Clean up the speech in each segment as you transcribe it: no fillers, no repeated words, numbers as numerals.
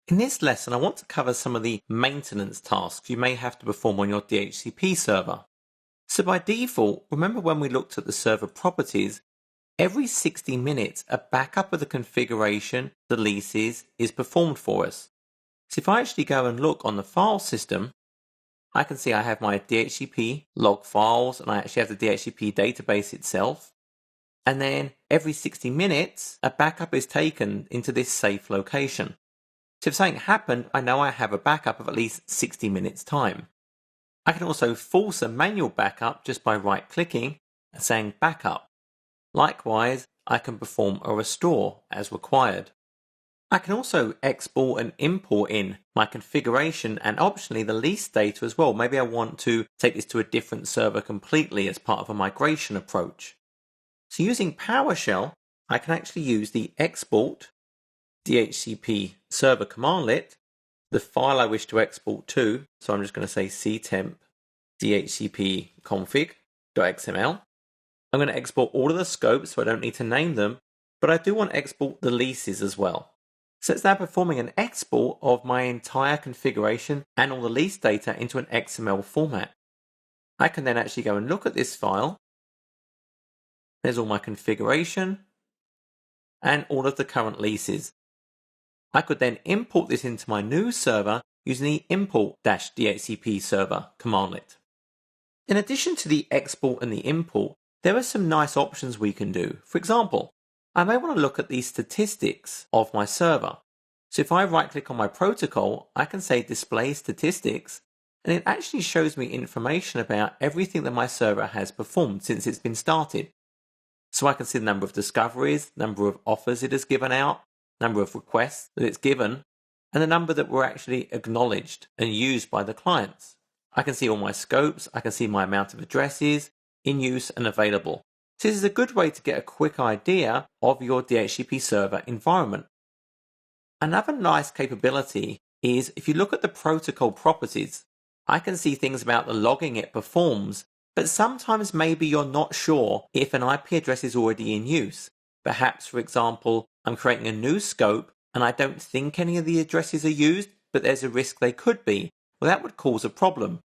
In this lesson, I want to cover some of the maintenance tasks you may have to perform on your DHCP server. So by default, remember when we looked at the server properties, every 60 minutes a backup of the configuration, the leases, is performed for us. So if I actually go and look on the file system, I can see I have my DHCP log files and I actually have the DHCP database itself. And then every 60 minutes, a backup is taken into this safe location. So if something happened, I know I have a backup of at least 60 minutes time. I can also force a manual backup just by right-clicking and saying backup. Likewise, I can perform a restore as required. I can also export and import in my configuration and optionally the lease data as well. Maybe I want to take this to a different server completely as part of a migration approach. So using PowerShell, I can actually use the export DHCP server commandlet, the file I wish to export to, so I'm just going to say ctemp dhcp config.xml. I'm going to export all of the scopes, so I don't need to name them, but I do want to export the leases as well. So it's now performing an export of my entire configuration and all the lease data into an XML format. I can then actually go and look at this file. There's all my configuration and all of the current leases. I could then import this into my new server using the import-dhcp server commandlet. In addition to the export and the import, there are some nice options we can do. For example, I may want to look at the statistics of my server. So if I right-click on my protocol, I can say display statistics, and it actually shows me information about everything that my server has performed since it's been started. So I can see the number of discoveries, number of offers it has given out, number of requests that it's given, and the number that were actually acknowledged and used by the clients. I can see all my scopes, I can see my amount of addresses in use and available. So this is a good way to get a quick idea of your DHCP server environment. Another nice capability is if you look at the protocol properties, I can see things about the logging it performs, but sometimes maybe you're not sure if an IP address is already in use. Perhaps, for example, I'm creating a new scope and I don't think any of the addresses are used, but there's a risk they could be. Well, that would cause a problem.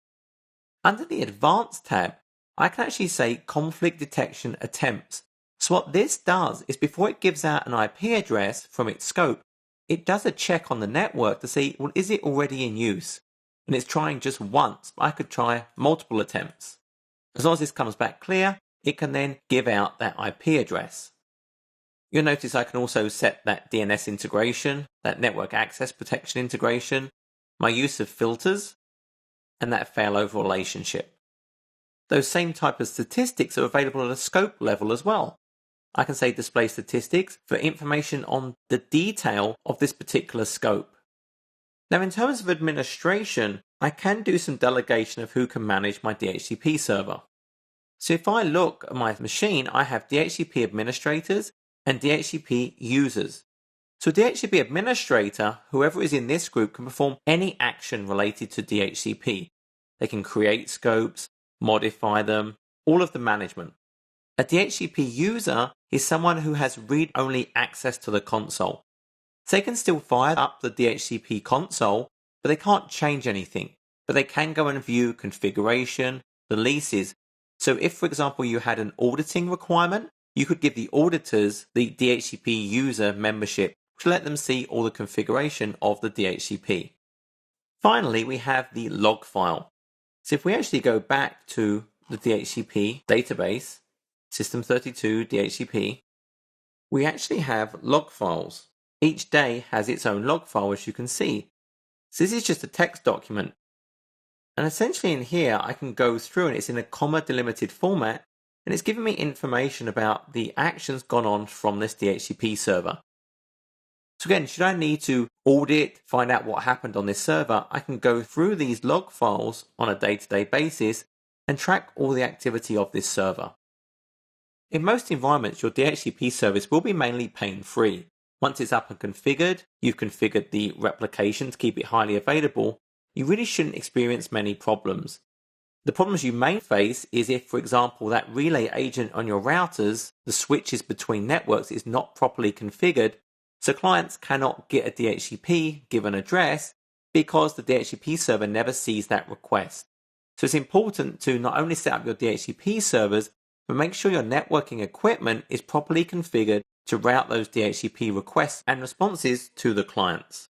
Under the Advanced tab, I can actually say conflict detection attempts. So what this does is before it gives out an IP address from its scope, it does a check on the network to see, well, is it already in use? And it's trying just once, but I could try multiple attempts. As long as this comes back clear, it can then give out that IP address. You'll notice I can also set that DNS integration, that network access protection integration, my use of filters, and that failover relationship. Those same type of statistics are available at a scope level as well. I can say display statistics for information on the detail of this particular scope. Now in terms of administration, I can do some delegation of who can manage my DHCP server. So if I look at my machine, I have DHCP administrators and DHCP users. So a DHCP administrator, whoever is in this group, can perform any action related to DHCP. They can create scopes, modify them, all of the management. A DHCP user is someone who has read-only access to the console. So they can still fire up the DHCP console, but they can't change anything. But they can go and view configuration, the leases. So if, for example, you had an auditing requirement, you could give the auditors the DHCP user membership to let them see all the configuration of the DHCP. Finally, we have the log file. So if we actually go back to the DHCP database, System32 DHCP, we actually have log files. Each day has its own log file, as you can see. So this is just a text document. And essentially in here, I can go through and it's in a comma delimited format, and it's giving me information about the actions gone on from this DHCP server. So again, should I need to audit, find out what happened on this server, I can go through these log files on a day-to-day basis and track all the activity of this server. In most environments, your DHCP service will be mainly pain-free. Once it's up and configured, you've configured the replication to keep it highly available, you really shouldn't experience many problems. The problems you may face is if, for example, that relay agent on your routers, the switches between networks, is not properly configured, So clients cannot get a DHCP given address because the DHCP server never sees that request. So it's important to not only set up your DHCP servers, but make sure your networking equipment is properly configured to route those DHCP requests and responses to the clients.